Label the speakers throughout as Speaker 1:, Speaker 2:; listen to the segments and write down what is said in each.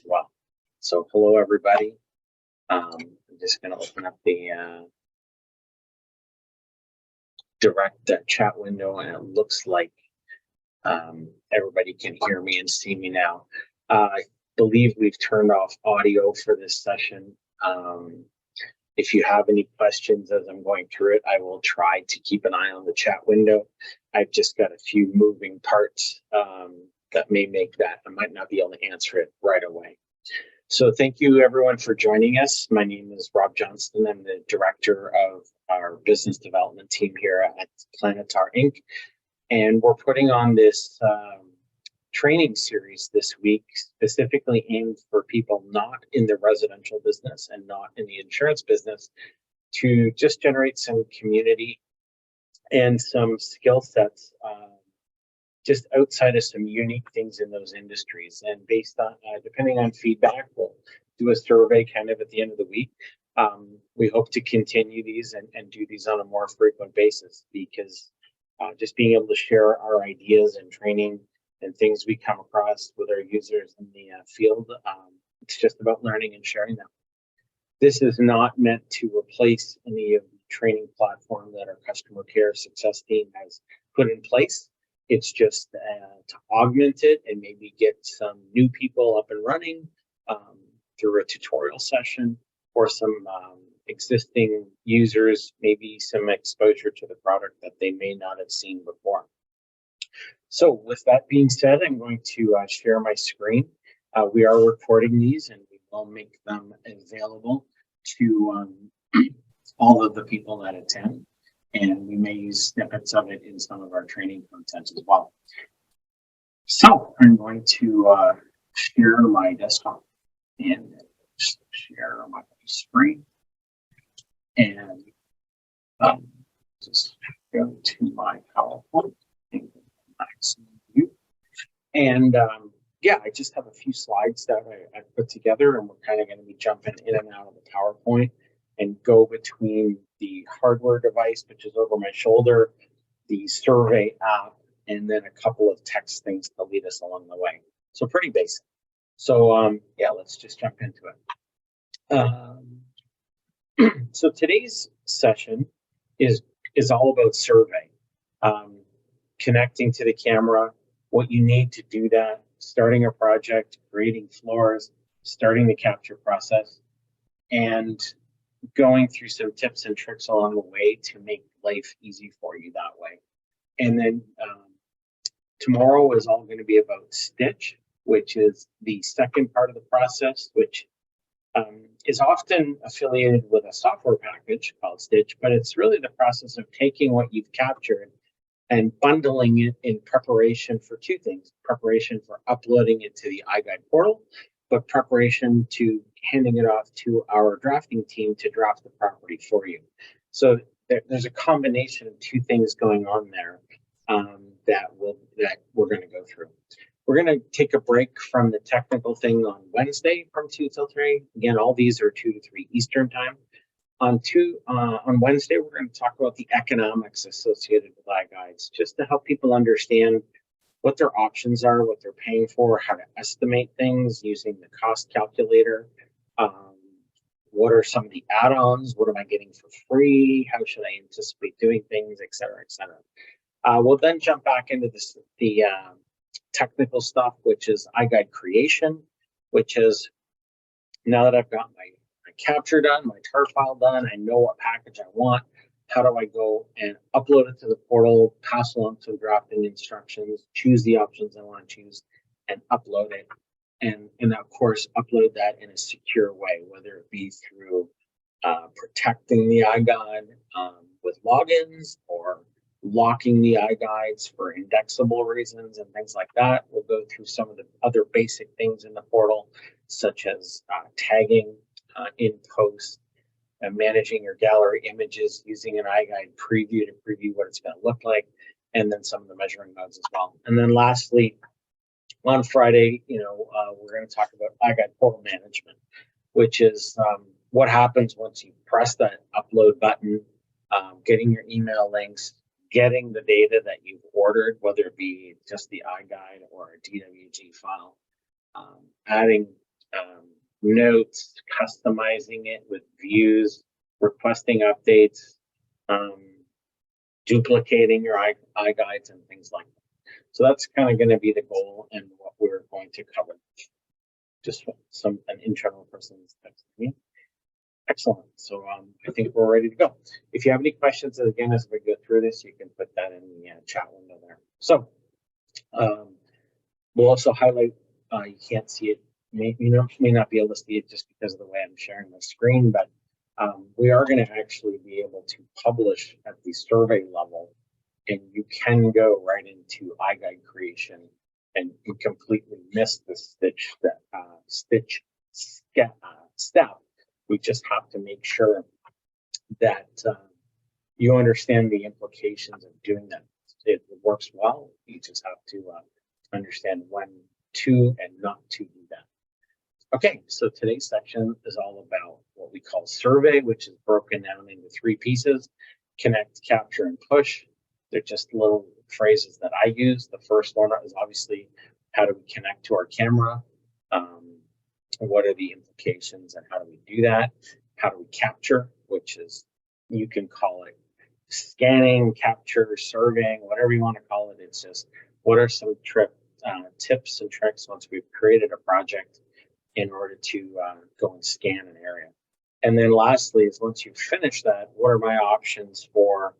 Speaker 1: well. So hello, everybody. I'm just going to open up the direct chat window, and it looks like everybody can hear me and see me now. I believe we've turned off audio for this session. If you have any questions as I'm going through it, I will try to keep an eye on the chat window. I've just got a few moving parts that may make that I might not be able to answer it right away. So thank you everyone for joining us. My name is Rob Johnston. I'm the director of our business development team here at PLANIX Inc. And we're putting on this training series this week, specifically aimed for people not in the residential business and not in the insurance business, to just generate some community and some skill sets just outside of some unique things in those industries. And based on, depending on feedback, we'll do a survey kind of at the end of the week. We hope to continue these and do these on a more frequent basis, because just being able to share our ideas and training and things we come across with our users in the field, it's just about learning and sharing them. This is not meant to replace any of the training platform that our customer care success team has put in place. It's just to augment it and maybe get some new people up and running through a tutorial session, or some existing users, maybe some exposure to the product that they may not have seen before. So with that being said, I'm going to share my screen. We are recording these, and we will make them available to all of the people that attend. And we may use snippets of it in some of our training content as well. So I'm going to share my desktop and share my screen, and just go to my PowerPoint and maximum view. And yeah, I just have a few slides that I put together, and we're kind of going to be jumping in and out of the PowerPoint and go between the hardware device, which is over my shoulder, the survey app, and then a couple of text things to lead us along the way. So pretty basic. So yeah, let's just jump into it. So today's session is all about survey, connecting to the camera, what you need to do that, starting a project, creating floors, starting the capture process, and going through some tips and tricks along the way to make life easy for you that way. And then tomorrow is all going to be about Stitch, which is the second part of the process, which is often affiliated with a software package called Stitch, but it's really the process of taking what you've captured and bundling it in preparation for two things: preparation for uploading it to the iGUIDE portal, but preparation to handing it off to our drafting team to draft the property for you. So there's a combination of two things going on there that we're going to go through. We're going to take a break from the technical thing on Wednesday from 2 till 3. Again, all these are 2 to 3 Eastern time. On Wednesday, we're going to talk about the economics associated with iGUIDEs, just to help people understand what their options are, what they're paying for, how to estimate things using the cost calculator. What are some of the add-ons? What am I getting for free? How should I anticipate doing things, et cetera, et cetera. We'll then jump back into the technical stuff, which is iGUIDE creation, which is, now that I've got my capture done, my tar file done, I know what package I want, how do I go and upload it to the portal, pass along some drafting instructions, choose the options I want to choose, and upload it. And of course, upload that in a secure way, whether it be through protecting the iGUIDE with logins, or locking the iGUIDEs for indexable reasons and things like that. We'll go through some of the other basic things in the portal, such as tagging in post, and managing your gallery images using an iGUIDE preview to preview what it's going to look like, and then some of the measuring modes as well. And then lastly, on Friday, we're going to talk about iGUIDE portal management, which is what happens once you press that upload button, getting your email links, getting the data that you've ordered, whether it be just the iGUIDE or a DWG file, adding notes, customizing it with views, requesting updates, duplicating your iGUIDEs and things like that. So that's kind of going to be the goal and what we're going to cover. Just an internal person is texting me. Excellent. So I think we're ready to go. If you have any questions, again, as we go through this, you can put that in the chat window there. So we'll also highlight, you can't see it, may not be able to see it just because of the way I'm sharing my screen, but we are going to actually be able to publish at the survey level, and you can go right into iGUIDE creation and you completely miss the step. We just have to make sure that you understand the implications of doing that. It works well. You just have to understand when to and not to do that. Okay, so today's section is all about what we call survey, which is broken down into 3 pieces: connect, capture, and push. They're just little phrases that I use. The first one is obviously, how do we connect to our camera? What are the implications and how do we do that? How do we capture, which is, you can call it scanning, capture, surveying, whatever you want to call it. It's just, what are some tips and tricks once we've created a project in order to go and scan an area? And then lastly is, once you finish that, what are my options for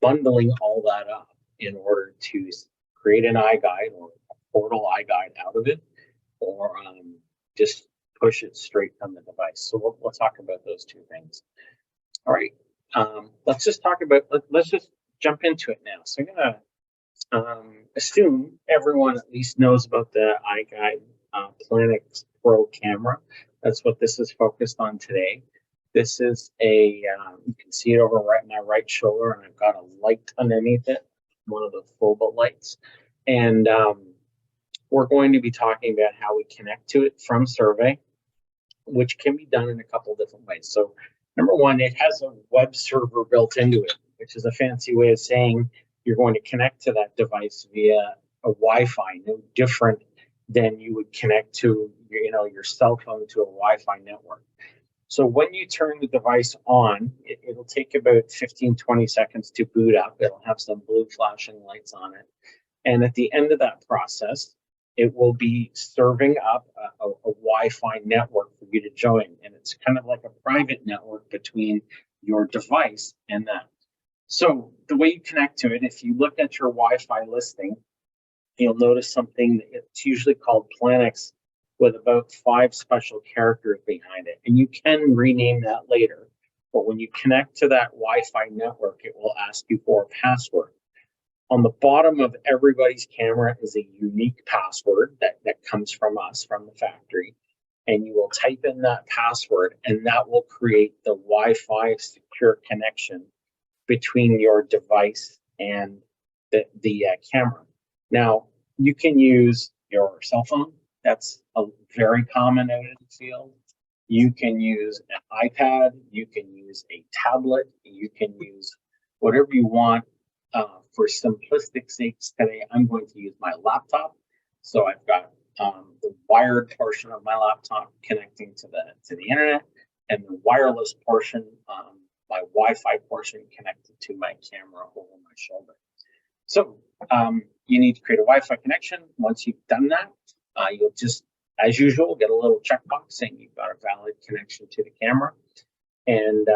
Speaker 1: bundling all that up in order to create an iGUIDE or a portal iGUIDE out of it, or just push it straight from the device. So we'll talk about those 2 things. All right, let's just jump into it now. So I'm gonna assume everyone at least knows about the iGUIDE PLANIX Pro camera. That's what this is focused on today. This is a, you can see it over my right shoulder, and I've got a light underneath it, one of the phoba lights. And we're going to be talking about how we connect to it from survey, which can be done in a couple different ways. So number one, it has a web server built into it, which is a fancy way of saying you're going to connect to that device via a Wi-Fi, no different than you would connect to your cell phone to a Wi-Fi network. So when you turn the device on, it'll take about 15-20 seconds to boot up. It'll have some blue flashing lights on it. And at the end of that process, it will be serving up a Wi-Fi network for you to join. And it's kind of like a private network between your device and that. So the way you connect to it, if you look at your Wi-Fi listing, you'll notice something that's usually called PLANIX, with about 5 special characters behind it. And you can rename that later. But when you connect to that Wi-Fi network, it will ask you for a password. On the bottom of everybody's camera is a unique password that comes from us, from the factory. And you will type in that password, and that will create the Wi-Fi secure connection between your device and the camera. Now, you can use your cell phone. That's a very common out in the field. You can use an iPad. You can use a tablet. You can use whatever you want. For simplistic sakes today, I'm going to use my laptop. So I've got the wired portion of my laptop connecting to the internet, and the wireless portion, my Wi-Fi portion, connected to my camera over my shoulder. So you need to create a Wi-Fi connection. Once you've done that, you'll just, as usual, get a little checkbox saying you've got a valid connection to the camera. And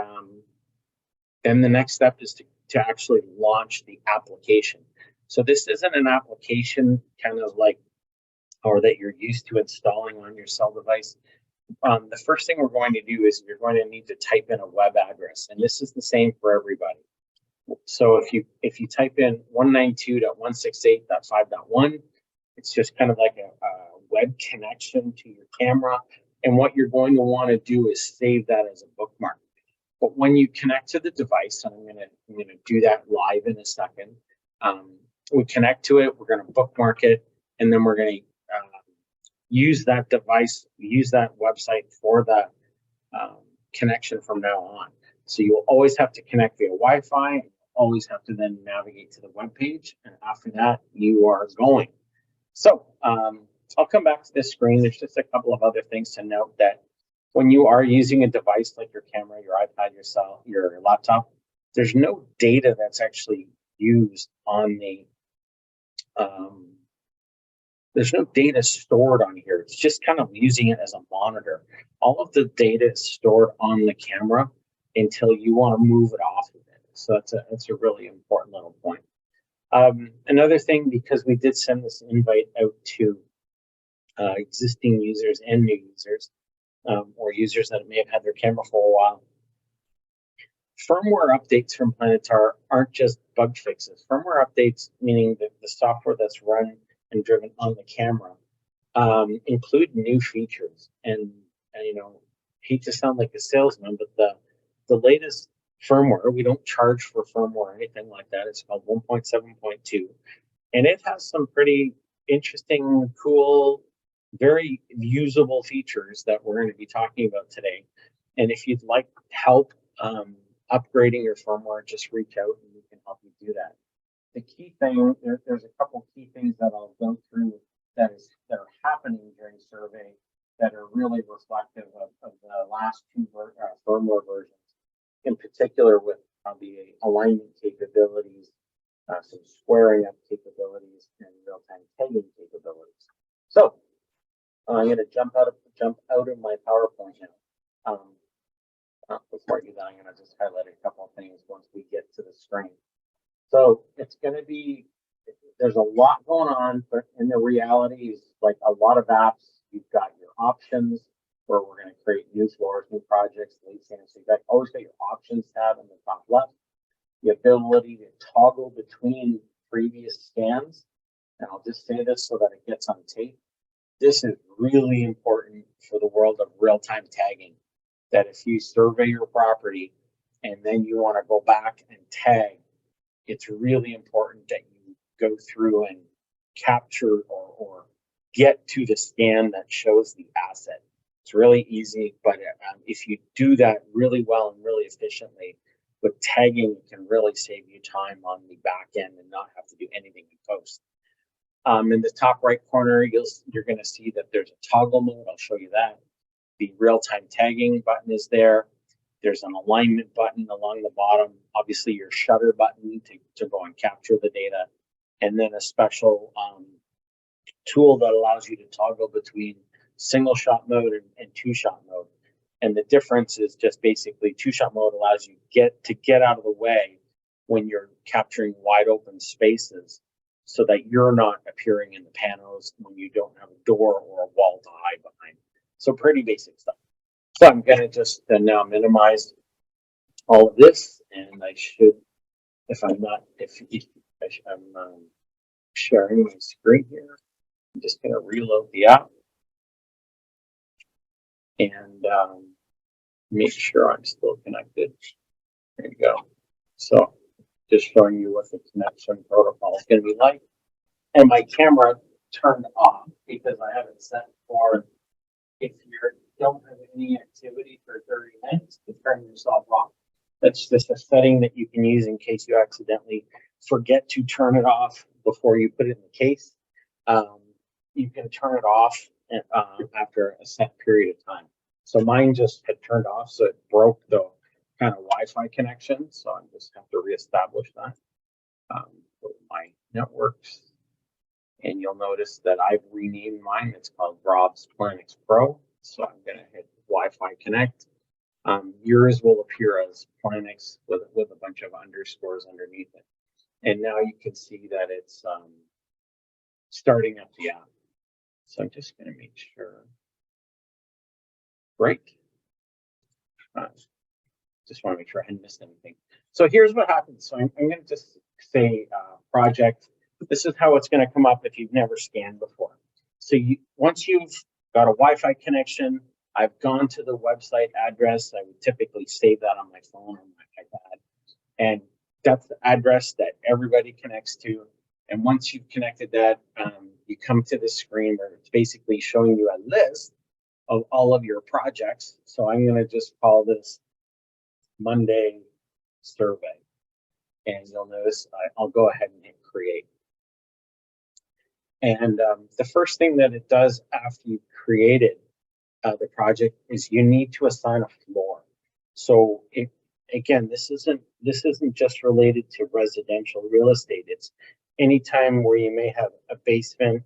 Speaker 1: then the next step is to actually launch the application. So this isn't an application kind of like, or that you're used to installing on your cell device. The first thing we're going to do is you're going to need to type in a web address, and this is the same for everybody. So if you type in 192.168.5.1, it's just kind of like a web connection to your camera. And what you're going to want to do is save that as a bookmark. But when you connect to the device, and I'm gonna do that live in a second, we connect to it, we're gonna bookmark it, and then we're gonna use that device, use that website for the connection from now on. So you'll always have to connect via Wi-Fi, always have to then navigate to the web page, and after that, you are going. So I'll come back to this screen. There's just a couple of other things to note that when you are using a device like your camera, your iPad, your laptop, there's no data that's actually used on the, there's no data stored on here. It's just kind of using it as a monitor. All of the data is stored on the camera until you want to move it off of it. So that's a really important little point. Another thing, because we did send this invite out to existing users and new users, or users that may have had their camera for a while. Firmware updates from Planitar aren't just bug fixes. Firmware updates, meaning that the software that's run and driven on the camera, include new features. And you know, hate to sound like a salesman, but the latest firmware, we don't charge for firmware or anything like that. It's called 1.7.2, and it has some pretty interesting, cool, very usable features that we're going to be talking about today. And if you'd like help upgrading your firmware, just reach out and we can help you do that. The key thing, there's a couple key things that I'll go through that are happening during survey that are really reflective of the last two firmware versions, in particular with the alignment capabilities, some squaring up capabilities, and real-time tagging capabilities. So I'm going to jump out of my PowerPoint now. Before I do that, I'm going to just highlight a couple of things once we get to the screen. So it's going to be, there's a lot going on, but in the reality is like a lot of apps, you've got your options where we're going to create new floors, new projects, lead stands. So you've always got your options tab in the top left, the ability to toggle between previous scans. And I'll just say this so that it gets on tape. This is really important for the world of real-time tagging, that if you survey your property and then you want to go back and tag, it's really important that you go through and capture or get to the scan that shows the asset. It's really easy, but if you do that really well and really efficiently with tagging, it can really save you time on the back end and not have to do anything in post. In the top right corner, you're going to see that there's a toggle mode. I'll show you that. The real-time tagging button is there. There's an alignment button along the bottom. Obviously, your shutter button to go and capture the data. And then a special tool that allows you to toggle between single shot mode and two shot mode. And the difference is just basically two shot mode allows you to get out of the way when you're capturing wide open spaces so that you're not appearing in the panels when you don't have a door or a wall to hide behind. So pretty basic stuff. So I'm going to just now minimize all of this, and I should, if I'm sharing my screen here, I'm just going to reload the app and make sure I'm still connected. There you go. So just showing you what the connection protocol is going to be like. And my camera turned off because I have it set for if you don't have any activity for 30 minutes to turn yourself off. That's just a setting that you can use in case you accidentally forget to turn it off before you put it in the case. You can turn it off after a set period of time. So mine just had turned off, so it broke the kind of Wi-Fi connection. So I just have to reestablish that. Go to my networks, and you'll notice that I've renamed mine. It's called Rob's PLANIX Pro. So I'm going to hit Wi-Fi connect. Yours will appear as PLANIX with a bunch of underscores underneath it. And now you can see that it's starting up the app. So I'm just going to make sure. Great. Just want to make sure I hadn't missed anything. So here's what happens. So I'm going to just say project. This is how it's going to come up if you've never scanned before. So once you've got a Wi-Fi connection, I've gone to the website address. I would typically save that on my phone or my iPad. And that's the address that everybody connects to. And once you've connected that, you come to the screen where it's basically showing you a list of all of your projects. So I'm going to just call this Monday survey. And you'll notice I'll go ahead and hit create. And the first thing that it does after you've created the project is you need to assign a floor. So again, this isn't just related to residential real estate. It's anytime where you may have a basement,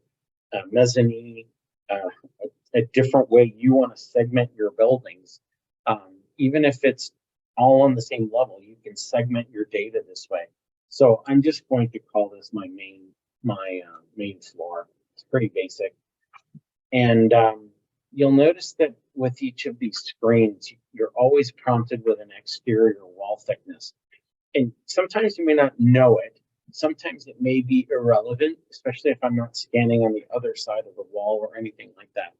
Speaker 1: a mezzanine, a different way you want to segment your buildings. Even if it's all on the same level, you can segment your data this way. So I'm just going to call this my main floor. It's pretty basic. And you'll notice that with each of these screens, you're always prompted with an exterior wall thickness. And sometimes you may not know it. Sometimes it may be irrelevant, especially if I'm not scanning on the other side of the wall or anything like that.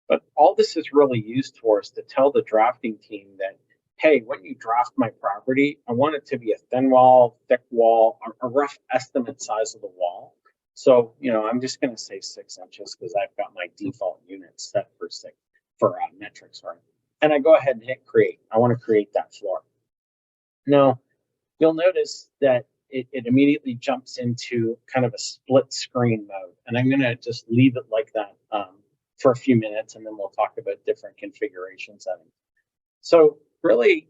Speaker 1: But all this is really used for is to tell the drafting team that, hey, when you draft my property, I want it to be a thin wall, thick wall, a rough estimate size of the wall. So, I'm just going to say 6 inches because I've got my default unit set for metric, sorry. And I go ahead and hit create. I want to create that floor. Now, you'll notice that it immediately jumps into kind of a split screen mode. And I'm going to just leave it like that for a few minutes, and then we'll talk about different configuration settings. So really,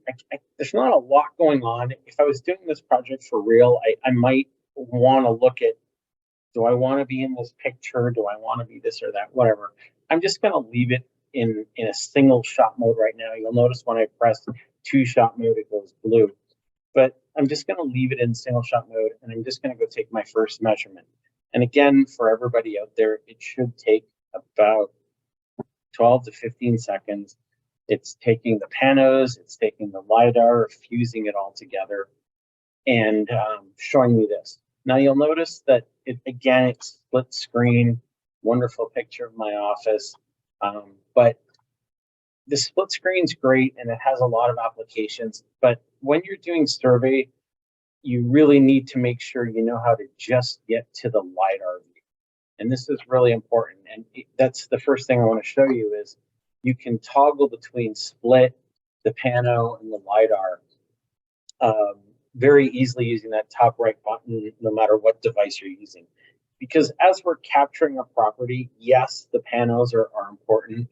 Speaker 1: there's not a lot going on. If I was doing this project for real, I might want to look at, do I want to be in this picture? Do I want to be this or that? Whatever. I'm just going to leave it in a single shot mode right now. You'll notice when I press 2-shot mode, it goes blue. But I'm just going to leave it in single shot mode, and I'm just going to go take my first measurement. And again, for everybody out there, it should take about 12 to 15 seconds. It's taking the panos, it's taking the LiDAR, fusing it all together, and showing me this. Now you'll notice that it's split screen, wonderful picture of my office, but the split screen's great and it has a lot of applications, but when you're doing survey, you really need to make sure you know how to just get to the LiDAR view. And this is really important. And that's the first thing I want to show you is you can toggle between split, the pano, and the LiDAR very easily using that top right button, no matter what device you're using. Because as we're capturing a property, yes, the panos are important,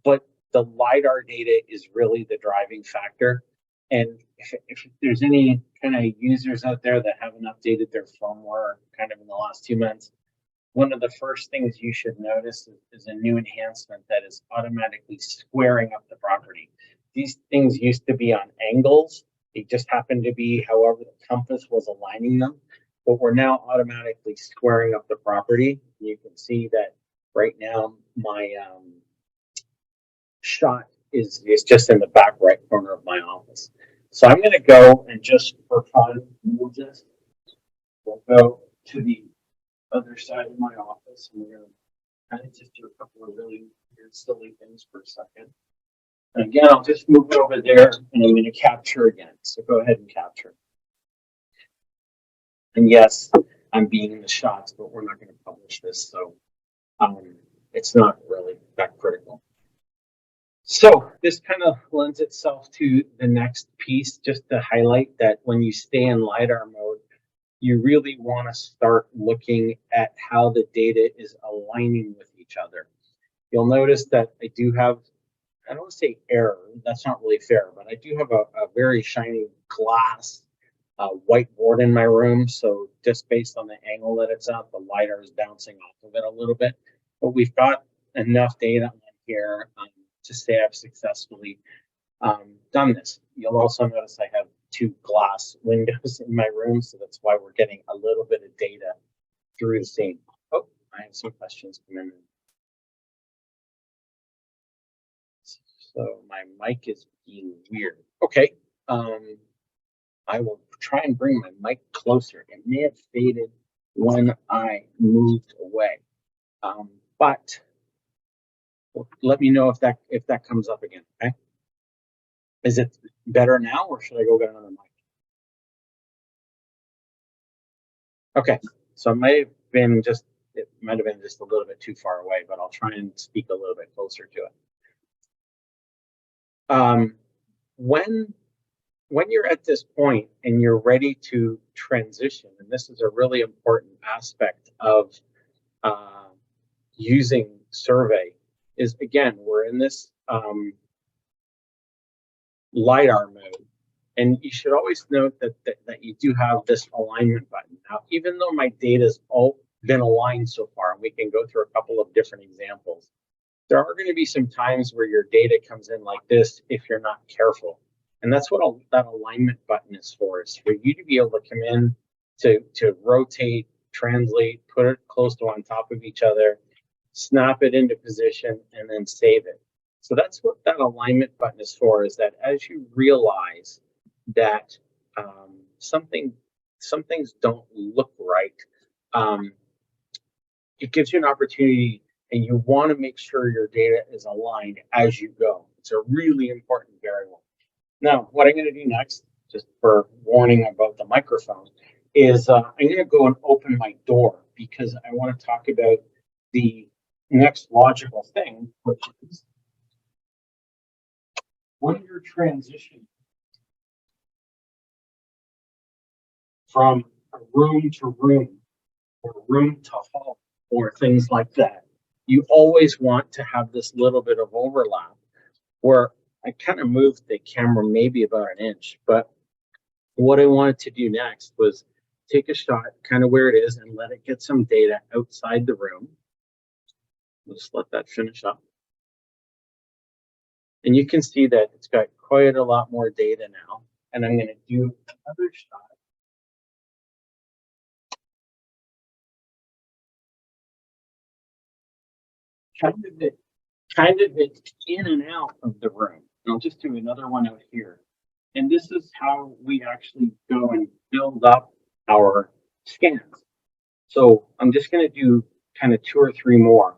Speaker 1: but the LiDAR data is really the driving factor. And if there's any kind of users out there that haven't updated their firmware kind of in the last 2 months, one of the first things you should notice is a new enhancement that is automatically squaring up the property. These things used to be on angles. They just happened to be however the compass was aligning them. But we're now automatically squaring up the property. You can see that right now my shot is just in the back right corner of my office. So I'm going to go and just for fun, we'll go to the other side of my office, and we're going to kind of just do a couple of really weird, silly things for a second. And again, I'll just move it over there, and I'm going to capture again. So go ahead and capture. And yes, I'm being in the shots, but we're not going to publish this, so it's not really that critical. So this kind of lends itself to the next piece, just to highlight that when you stay in LiDAR mode, you really want to start looking at how the data is aligning with each other. You'll notice that I do have, I don't want to say error, that's not really fair, but I do have a very shiny glass whiteboard in my room. So just based on the angle that it's at, the LiDAR is bouncing off of it a little bit. But we've got enough data on here to say I've successfully done this. You'll also notice I have 2 glass windows in my room, so that's why we're getting a little bit of data through the scene. Oh, I have some questions coming in. So my mic is being weird. Okay, I will try and bring my mic closer. It may have faded when I moved away, but let me know if that comes up again. Okay, is it better now, or should I go get another mic? Okay, so it might have been just a little bit too far away, but I'll try and speak a little bit closer to it. When you're at this point and you're ready to transition, and this is a really important aspect of using survey is, again, we're in this LiDAR mode. And you should always note that you do have this alignment button. Now, even though my data's all been aligned so far, and we can go through a couple of different examples, there are going to be some times where your data comes in like this if you're not careful. And that's what that alignment button is for you to be able to come in to rotate, translate, put it close to on top of each other, snap it into position, and then save it. So that's what that alignment button is for, is that as you realize that some things don't look right, it gives you an opportunity, and you want to make sure your data is aligned as you go. It's a really important variable. Now, what I'm going to do next, just for warning about the microphone, is I'm going to go and open my door, because I want to talk about the next logical thing, which is when you're transitioning from a room to room, or room to hall, or things like that, you always want to have this little bit of overlap, where I kind of moved the camera maybe about an inch, but what I wanted to do next was take a shot kind of where it is and let it get some data outside the room. Just let that finish up. And you can see that it's got quite a lot more data now. And I'm going to do another shot. Kind of it in and out of the room. And I'll just do another one out here. And this is how we actually go and build up our scans. So I'm just going to do kind of 2 or 3 more.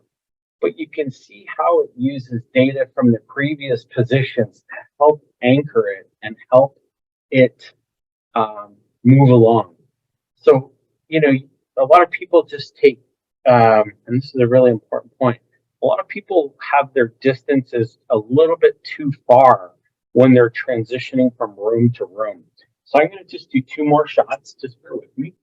Speaker 1: But you can see how it uses data from the previous positions to help anchor it and help it move along. So, you know, a lot of people just take, and this is a really important point, a lot of people have their distances a little bit too far when they're transitioning from room to room. So I'm going to just do 2 more shots. Just bear with me.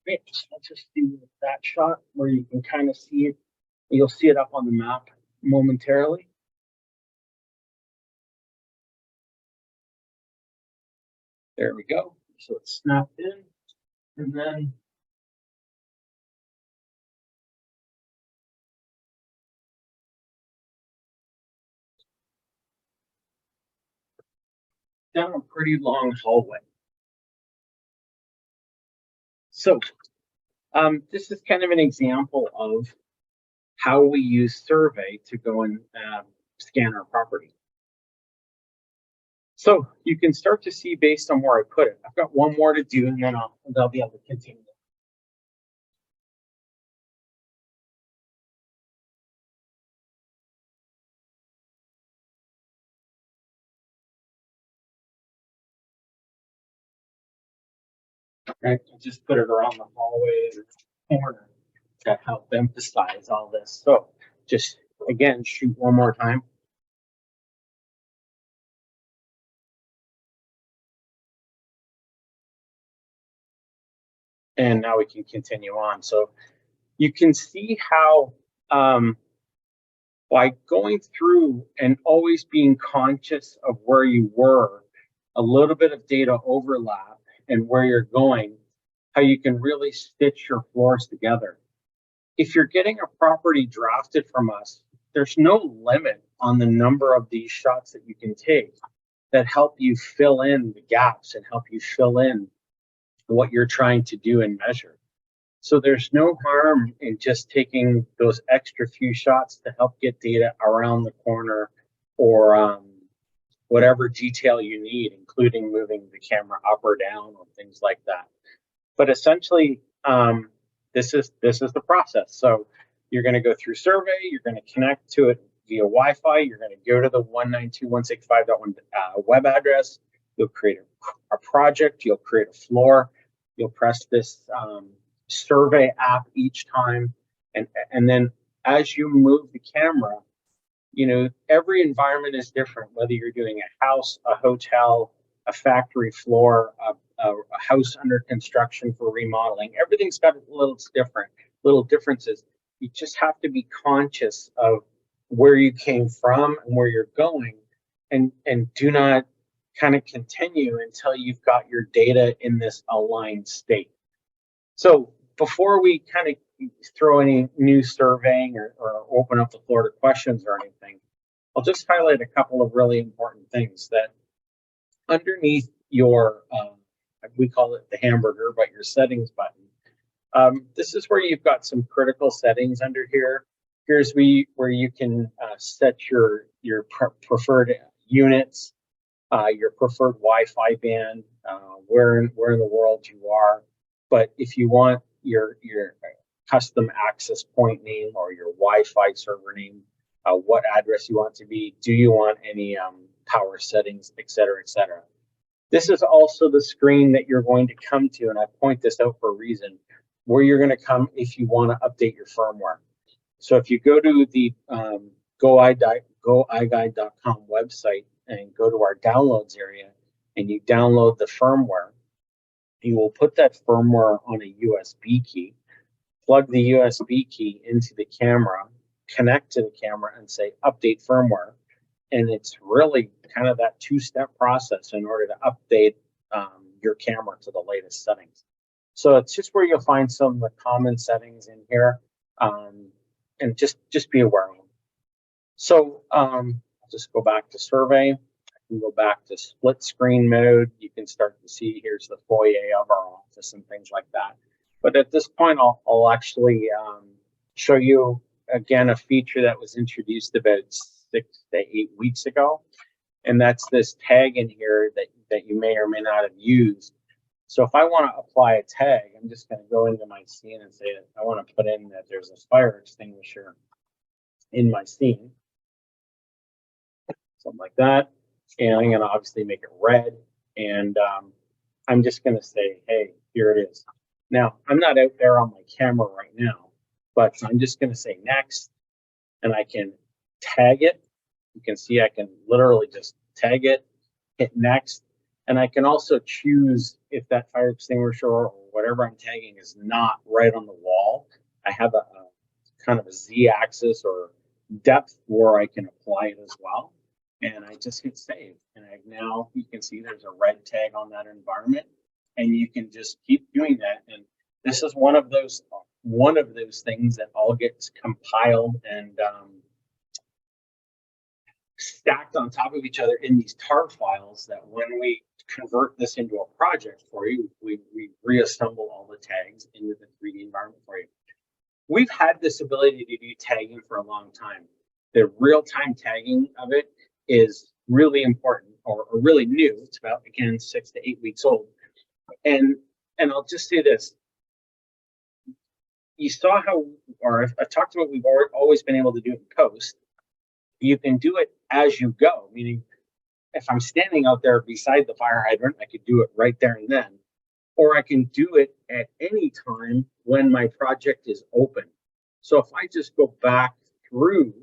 Speaker 1: Great. I'll just do that shot where you can kind of see it. You'll see it up on the map momentarily. There we go. So it's snapped in, and then down a pretty long hallway. So this is kind of an example of how we use survey to go and scan our property. So you can start to see based on where I put it. I've got 1 more to do, and then I'll be able to continue. Right, I just put it around the hallway or the corner to help emphasize all this. So just again, shoot 1 more time. And now we can continue on. So you can see how by going through and always being conscious of where you were, a little bit of data overlap and where you're going, how you can really stitch your floors together. If you're getting a property drafted from us, there's no limit on the number of these shots that you can take that help you fill in the gaps and help you fill in what you're trying to do and measure. So there's no harm in just taking those extra few shots to help get data around the corner, or whatever detail you need, including moving the camera up or down or things like that. But essentially, this is the process. So you're going to go through survey, you're going to connect to it via Wi-Fi, you're going to go to the 192.165.1 web address, you'll create a project, you'll create a floor, you'll press this survey app each time, and then as you move the camera, every environment is different, whether you're doing a house, a hotel, a factory floor, a house under construction for remodeling. Everything's got little differences. You just have to be conscious of where you came from and where you're going, and do not kind of continue until you've got your data in this aligned state. So before we kind of throw any new surveying or open up the floor to questions or anything, I'll just highlight a couple of really important things that underneath your, we call it the hamburger, but your settings button. This is where you've got some critical settings under here. Here's where you can set your preferred units, your preferred Wi-Fi band, where in the world you are. But if you want your custom access point name or your Wi-Fi server name, what address you want to be, do you want any power settings, et cetera, et cetera. This is also the screen that you're going to come to, and I point this out for a reason, where you're going to come if you want to update your firmware. So if you go to the goiGuide.com website and go to our downloads area and you download the firmware, you will put that firmware on a USB key, plug the USB key into the camera, connect to the camera and say update firmware. And it's really kind of that two-step process in order to update your camera to the latest settings. So it's just where you'll find some of the common settings in here, and just be aware of them. So I'll just go back to survey. I can go back to split screen mode. You can start to see here's the foyer of our office and things like that. But at this point, I'll actually show you again a feature that was introduced about 6 to 8 weeks ago, and that's this tag in here that you may or may not have used. So if I want to apply a tag, I'm just going to go into my scene and say that I want to put in that there's a fire extinguisher in my scene, something like that, and I'm going to obviously make it red, and I'm just going to say, hey, here it is. Now, I'm not out there on my camera right now, but I'm just going to say next, and I can tag it. You can see I can literally just tag it, hit next, and I can also choose if that fire extinguisher or whatever I'm tagging is not right on the wall. I have a kind of a Z-axis or depth where I can apply it as well. And I just hit save. And now you can see there's a red tag on that environment, and you can just keep doing that. And this is one of those things that all gets compiled and stacked on top of each other in these tar files that when we convert this into a project for you, we reassemble all the tags into the 3D environment for you. We've had this ability to do tagging for a long time. The real-time tagging of it is really important or really new. It's about, again, 6 to 8 weeks old. And I'll just say this. You saw how, or I talked about we've always been able to do it in post. You can do it as you go, meaning if I'm standing out there beside the fire hydrant, I could do it right there and then, or I can do it at any time when my project is open. So if I just go back through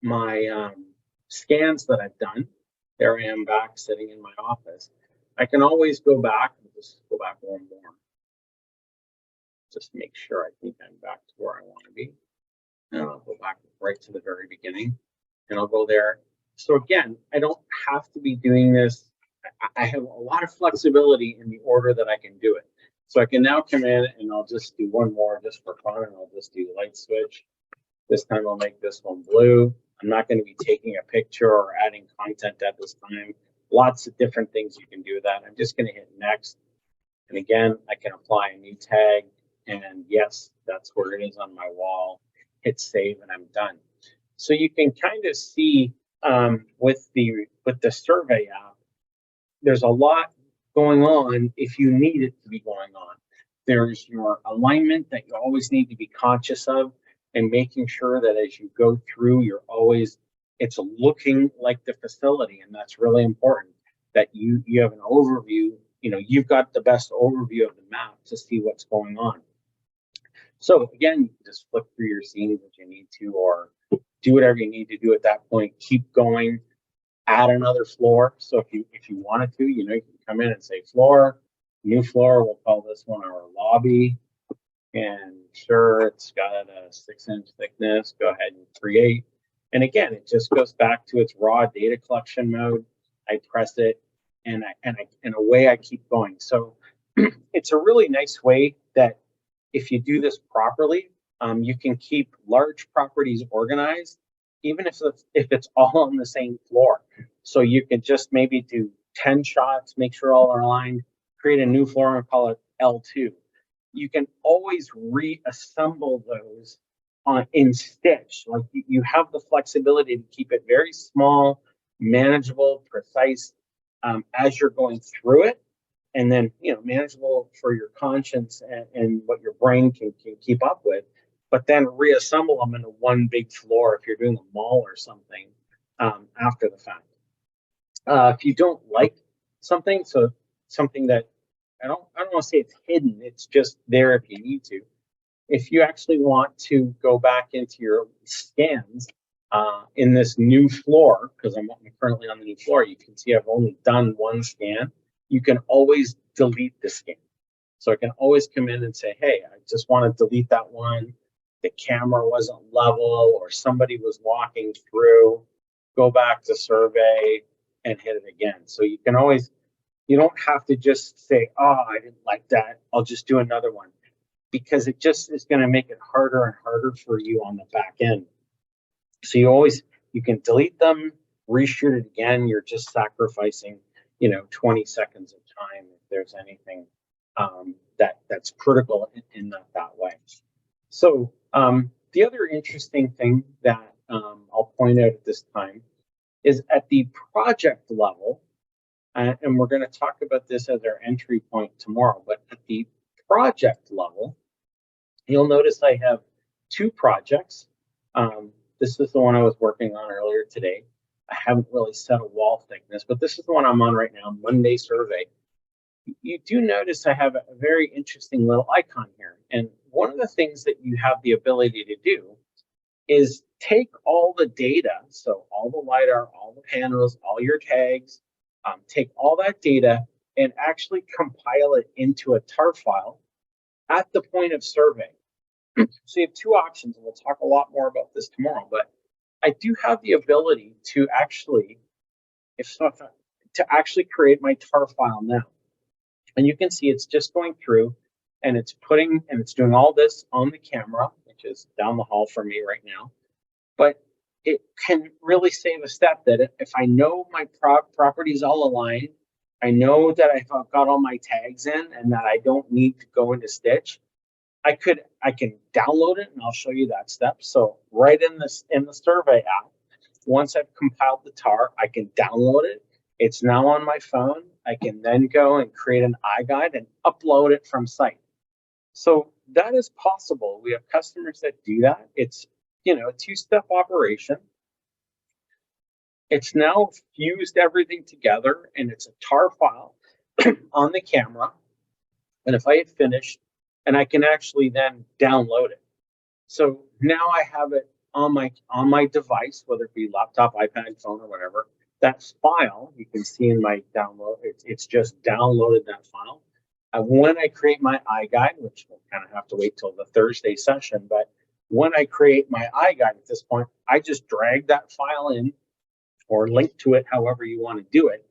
Speaker 1: my scans that I've done, there I am back sitting in my office. I can always go back and just go back one more. Just make sure I think I'm back to where I want to be. And I'll go back right to the very beginning, and I'll go there. So again, I don't have to be doing this. I have a lot of flexibility in the order that I can do it. So I can now come in and I'll just do one more just for fun, and I'll just do light switch. This time I'll make this one blue. I'm not going to be taking a picture or adding content at this time. Lots of different things you can do with that. I'm just going to hit next. And again, I can apply a new tag. And yes, that's where it is on my wall. Hit save and I'm done. So you can kind of see with the survey app, there's a lot going on if you need it to be going on. There's your alignment that you always need to be conscious of, and making sure that as you go through, it's looking like the facility, and that's really important. That you have an overview. You've got the best overview of the map to see what's going on. So again, you can just flip through your scenes if you need to, or do whatever you need to do at that point. Keep going, add another floor. So if you wanted to, you can come in and say floor, new floor. We'll call this one our lobby. And sure, it's got a 6-inch thickness. Go ahead and create. And again, it just goes back to its raw data collection mode. I press it, and away I keep going. So it's a really nice way that if you do this properly, you can keep large properties organized, even if it's all on the same floor. So you can just maybe do 10 shots, make sure all are aligned, create a new floor and call it L2. You can always reassemble those in Stitch. Like you have the flexibility to keep it very small, manageable, precise as you're going through it, and then manageable for your conscience and what your brain can keep up with. But then reassemble them into one big floor if you're doing a mall or something after the fact. If you don't like something, so something that I don't want to say it's hidden, it's just there if you need to. If you actually want to go back into your scans in this new floor, because I'm currently on the new floor, you can see I've only done one scan. You can always delete the scan. So I can always come in and say, hey, I just want to delete that one. The camera wasn't level or somebody was walking through. Go back to survey and hit it again. So you can always, you don't have to just say, oh, I didn't like that, I'll just do another one, because it just is going to make it harder and harder for you on the back end. So you can delete them, reshoot it again. You're just sacrificing 20 seconds of time if there's anything that's critical in that way. So the other interesting thing that I'll point out at this time is at the project level, and we're going to talk about this as our entry point tomorrow, but at the project level, you'll notice I have two projects. This is the one I was working on earlier today. I haven't really set a wall thickness, but this is the one I'm on right now, Monday survey. You do notice I have a very interesting little icon here. And one of the things that you have the ability to do is take all the data, so all the LiDAR, all the panels, all your tags, take all that data and actually compile it into a tar file at the point of survey. So you have two options, and we'll talk a lot more about this tomorrow, but I do have the ability to actually, create my tar file now. And you can see it's just going through and it's doing all this on the camera, which is down the hall from me right now. But it can really save a step that if I know my property is all aligned, I know that I've got all my tags in and that I don't need to go into Stitch, I can download it, and I'll show you that step. So right in the survey app, once I've compiled the tar, I can download it. It's now on my phone. I can then go and create an iGUIDE and upload it from site. So that is possible. We have customers that do that. It's a two-step operation. It's now fused everything together, and it's a tar file on the camera. And if I hit finish, and I can actually then download it. So now I have it on my device, whether it be laptop, iPad, phone, or whatever. That file you can see in my download. It's just downloaded that file. When I create my iGUIDE, which we'll kind of have to wait till the Thursday session, but when I create my iGUIDE at this point, I just drag that file in or link to it however you want to do it.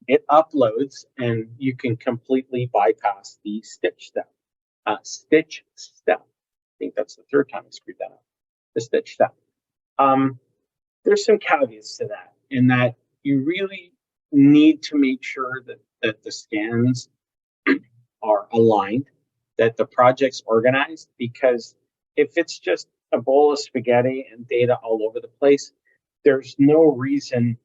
Speaker 1: It uploads, and you can completely bypass the Stitch step. Stitch step. I think that's the third time I screwed that up. The Stitch step. There's some caveats to that, in that you really need to make sure that the scans are aligned, that the project's organized, because if it's just a bowl of spaghetti and data all over the place, there's no reason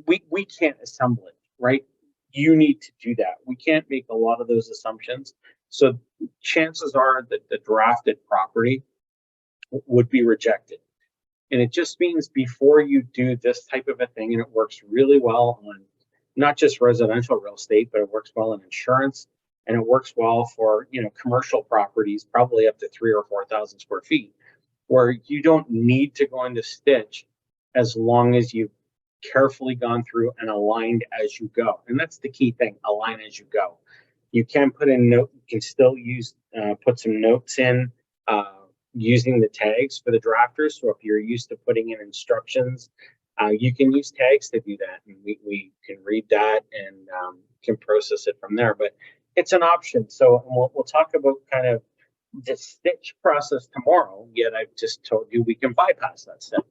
Speaker 1: we can't assemble it, right? You need to do that. We can't make a lot of those assumptions. So chances are that the drafted property would be rejected. And it just means before you do this type of a thing, and it works really well on not just residential real estate, but it works well in insurance, and it works well for commercial properties, probably up to 3,000 or 4,000 square feet. where you don't need to go into stitch as long as you've carefully gone through and aligned as you go. And that's the key thing, align as you go. You can put in note, you can still use, put some notes in using the tags for the drafters. So if you're used to putting in instructions, you can use tags to do that. And we can read that and can process it from there, but it's an option. So we'll talk about kind of the stitch process tomorrow, yet I've just told you we can bypass that step.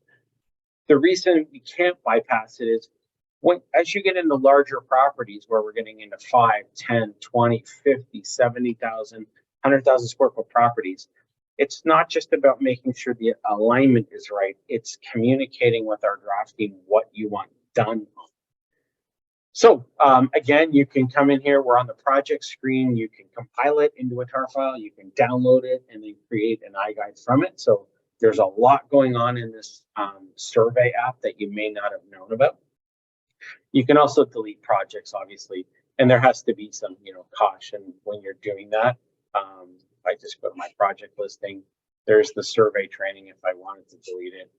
Speaker 1: The reason we can't bypass it is as you get into larger properties where we're getting into 5, 10, 20, 50, 70,000, 100,000 square foot properties, it's not just about making sure the alignment is right, it's communicating with our draft team what you want done. So again, you can come in here, we're on the project screen, you can compile it into a tar file, you can download it and then create an iGUIDE from it. So there's a lot going on in this survey app that you may not have known about. You can also delete projects, obviously, and there has to be some, caution when you're doing that. If I just go to my project listing, there's the survey training. If I wanted to delete it,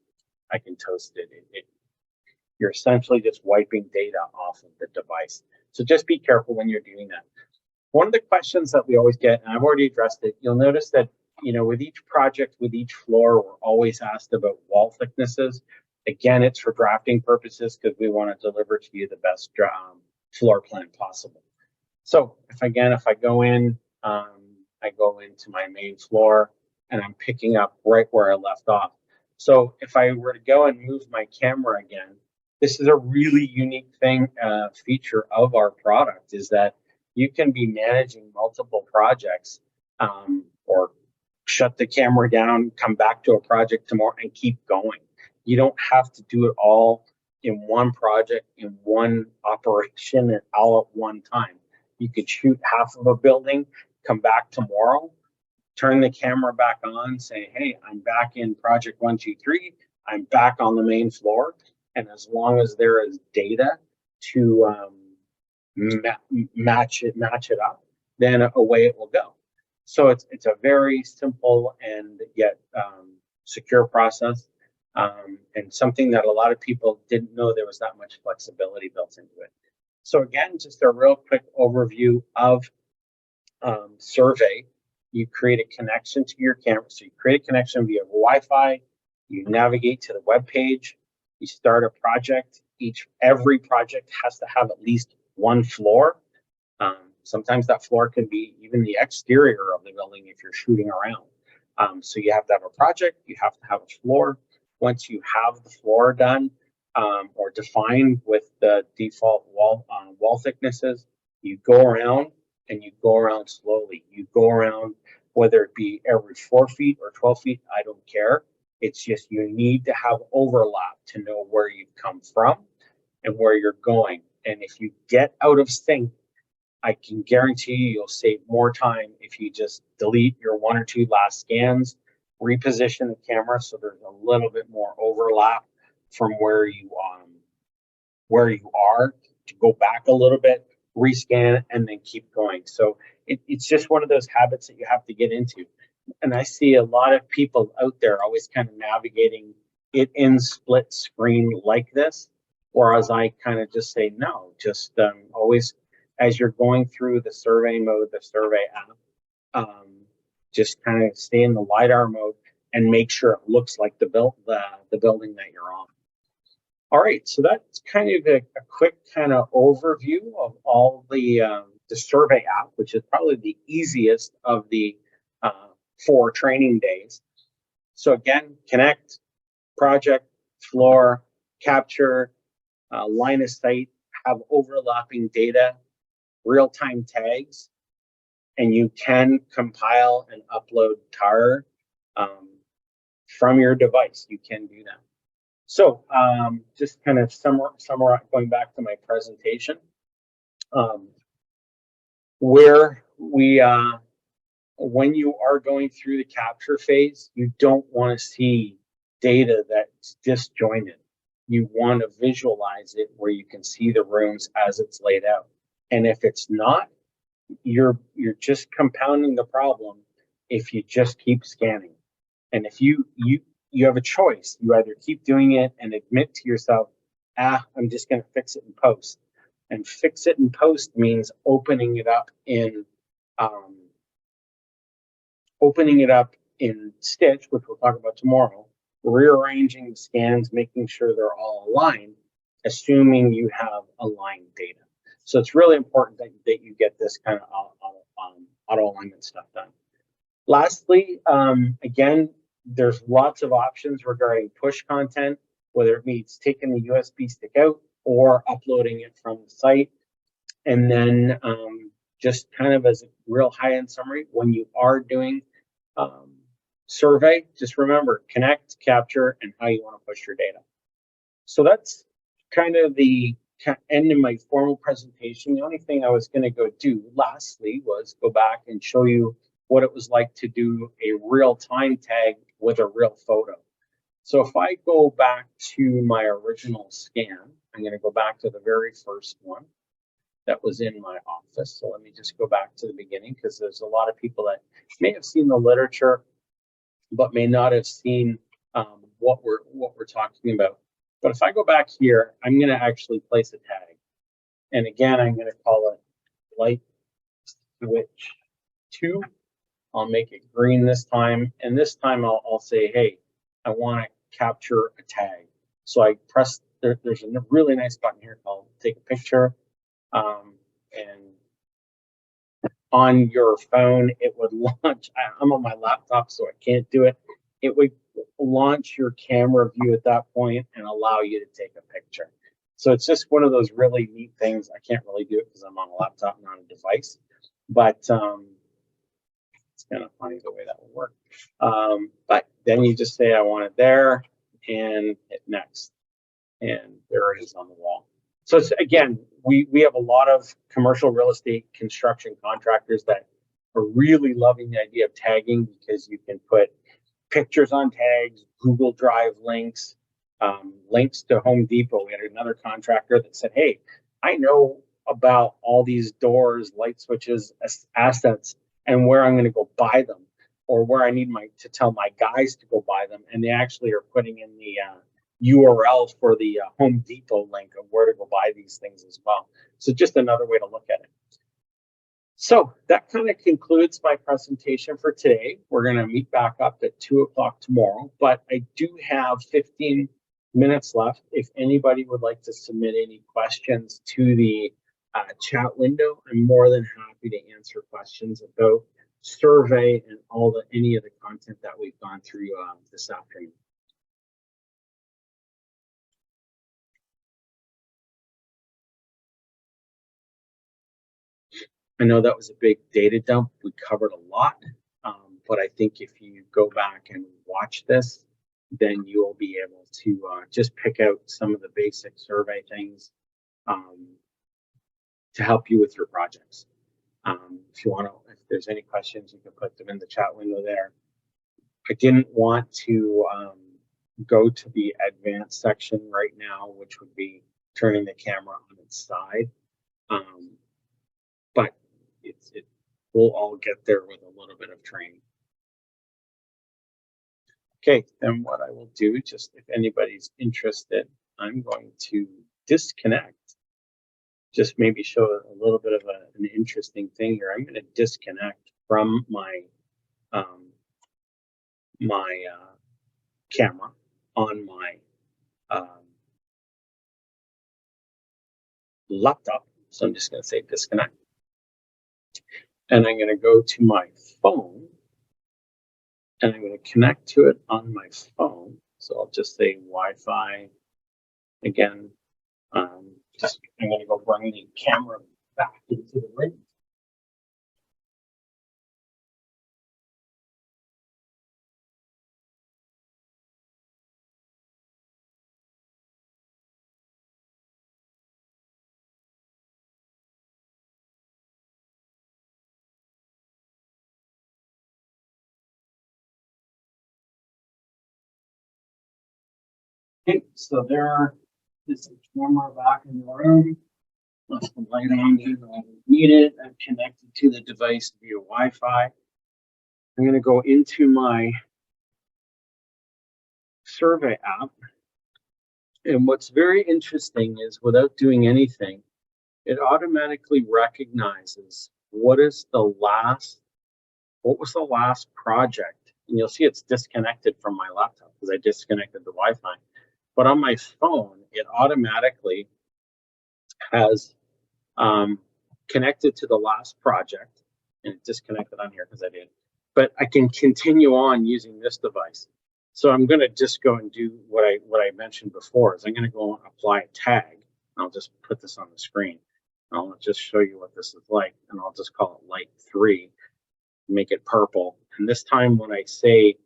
Speaker 1: I can toast it. You're essentially just wiping data off of the device. So just be careful when you're doing that. One of the questions that we always get, and I've already addressed it, you'll notice that, with each project, with each floor, we're always asked about wall thicknesses. Again, it's for drafting purposes because we want to deliver to you the best floor plan possible. So if I go in, I go into my main floor and I'm picking up right where I left off. So if I were to go and move my camera again, this is a really unique feature of our product, is that you can be managing multiple projects or shut the camera down, come back to a project tomorrow and keep going. You don't have to do it all in one project, in one operation, and all at one time. You could shoot half of a building, come back tomorrow, turn the camera back on, say, hey, I'm back in project 1, 2, 3. I'm back on the main floor. And as long as there is data to match it up, then away it will go. So it's a very simple and yet secure process, and something that a lot of people didn't know there was that much flexibility built into it. So again, just a real quick overview of survey. You create a connection to your camera. So you create a connection via Wi-Fi. You navigate to the web page. You start a project. Every project has to have at least one floor. Sometimes that floor can be even the exterior of the building if you're shooting around. So you have to have a project. You have to have a floor. Once you have the floor done or defined with the default wall thicknesses, you go around and you go around slowly. You go around, whether it be every 4 feet or 12 feet, I don't care. It's just you need to have overlap to know where you've come from and where you're going. And if you get out of sync, I can guarantee you'll save more time if you just delete your 1 or 2 last scans, reposition the camera so there's a little bit more overlap from where you are, to go back a little bit, rescan, and then keep going. So it's just one of those habits that you have to get into. And I see a lot of people out there always kind of navigating it in split screen like this, whereas I kind of just say no, just always as you're going through the survey mode, the survey app, just kind of stay in the LiDAR mode and make sure it looks like the building that you're on. All right, so that's kind of a quick kind of overview of all the survey app, which is probably the easiest of the 4 training days. So again, connect, project, floor, capture, line of sight, have overlapping data, real-time tags, and you can compile and upload tar from your device. You can do that. So just kind of summarize, going back to my presentation, where we when you are going through the capture phase, you don't want to see data that's disjointed. You want to visualize it where you can see the rooms as it's laid out. And if it's not, you're just compounding the problem if you just keep scanning. And if you have a choice, you either keep doing it and admit to yourself, I'm just going to fix it in post. And fix it in post means opening it up in Stitch, which we'll talk about tomorrow, rearranging the scans, making sure they're all aligned, assuming you have aligned data. So it's really important that you get this kind of auto alignment stuff done. Lastly, again, there's lots of options regarding push content, whether it means taking the USB stick out or uploading it from the site. And then just kind of as a real high-end summary, when you are doing survey, just remember, connect, capture, and how you want to push your data. So that's kind of the end of my formal presentation. The only thing I was going to go do lastly was go back and show you what it was like to do a real-time tag with a real photo. So if I go back to my original scan, I'm going to go back to the very first one that was in my office. So let me just go back to the beginning, because there's a lot of people that may have seen the literature but may not have seen what we're talking about. But if I go back here, I'm going to actually place a tag. And again, I'm going to call it light switch 2. I'll make it green this time. And this time I'll say, hey, I want to capture a tag. So I press, there's a really nice button here called take a picture. And on your phone, it would launch. I'm on my laptop, so I can't do it. It would launch your camera view at that point and allow you to take a picture. So it's just one of those really neat things. I can't really do it because I'm on a laptop, not a device. But it's kind of funny the way that will work. But then you just say, I want it there, and hit next. And there it is on the wall. So it's, again, we have a lot of commercial real estate construction contractors that are really loving the idea of tagging, because you can put pictures on tags, Google Drive links, links to Home Depot. We had another contractor that said, hey, I know about all these doors, light switches, assets, and where I'm going to go buy them, or where I need to tell my guys to go buy them. And they actually are putting in the URL for the Home Depot link of where to go buy these things as well. So just another way to look at it. So that kind of concludes my presentation for today. We're going to meet back up at 2 o'clock tomorrow, but I do have 15 minutes left. If anybody would like to submit any questions to the chat window, I'm more than happy to answer questions about survey and any of the content that we've gone through this afternoon. I know that was a big data dump. We covered a lot, but I think if you go back and watch this, then you will be able to just pick out some of the basic survey things to help you with your projects. If there's any questions, you can put them in the chat window there. I didn't want to go to the advanced section right now, which would be turning the camera on its side. But we'll all get there with a little bit of training. Okay, then what I will do, just if anybody's interested, I'm going to disconnect. Just maybe show a little bit of an interesting thing here. I'm going to disconnect from my camera on my laptop. So I'm just going to say disconnect. And I'm going to go to my phone, and I'm going to connect to it on my phone. So I'll just say Wi-Fi again. I'm going to go bring the camera back into the room. Okay, so there is the camera back in the room. Left the light on here that I don't need it. I'm connected to the device via Wi-Fi. I'm going to go into my survey app. And what's very interesting is without doing anything, it automatically recognizes what was the last project. And you'll see it's disconnected from my laptop because I disconnected the Wi-Fi. But on my phone, it automatically has connected to the last project, and it disconnected on here because I did. But I can continue on using this device. So I'm going to just go and do what I mentioned before. Is I'm going to go and apply a tag. I'll just put this on the screen. I'll just show you what this is like, and I'll just call it light 3. Make it purple. And this time, when I say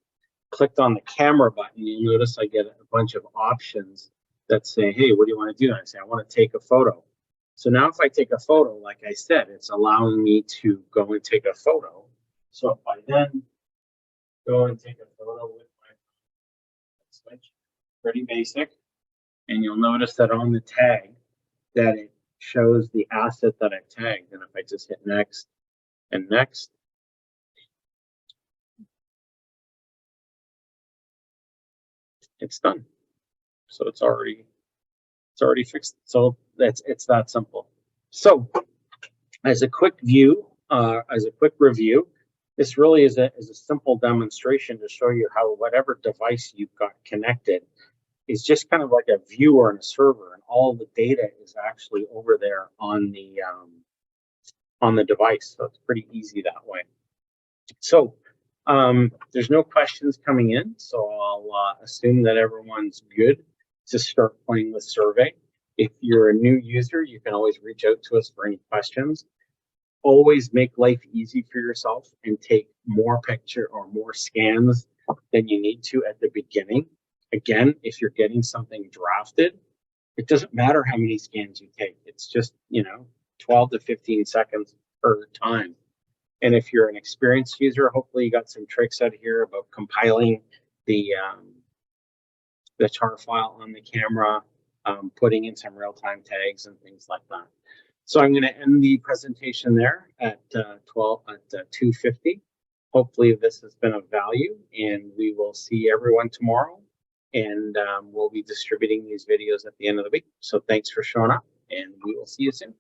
Speaker 1: clicked on the camera button, you'll notice I get a bunch of options that say, hey, what do you want to do? And I say, I want to take a photo. So now if I take a photo, like I said, it's allowing me to go and take a photo. So if I then go and take a photo with my switch, pretty basic. And you'll notice that on the tag that it shows the asset that I tagged. And if I just hit next and next, it's done. So it's already fixed. So it's that simple. So as a quick view, as a quick review, this really is a simple demonstration to show you how whatever device you've got connected is just kind of like a viewer and a server, and all the data is actually over there on the device. So it's pretty easy that way. So there's no questions coming in, so I'll assume that everyone's good to start playing with survey. If you're a new user, you can always reach out to us for any questions. Always make life easy for yourself and take more picture or more scans than you need to at the beginning. Again, if you're getting something drafted, it doesn't matter how many scans you take. It's just, 12 to 15 seconds per time. And if you're an experienced user, hopefully you got some tricks out here about compiling the tar file on the camera, putting in some real-time tags and things like that. So I'm going to end the presentation there at 2:50. Hopefully this has been of value, and we will see everyone tomorrow. And we'll be distributing these videos at the end of the week. So thanks for showing up, and we will see you soon.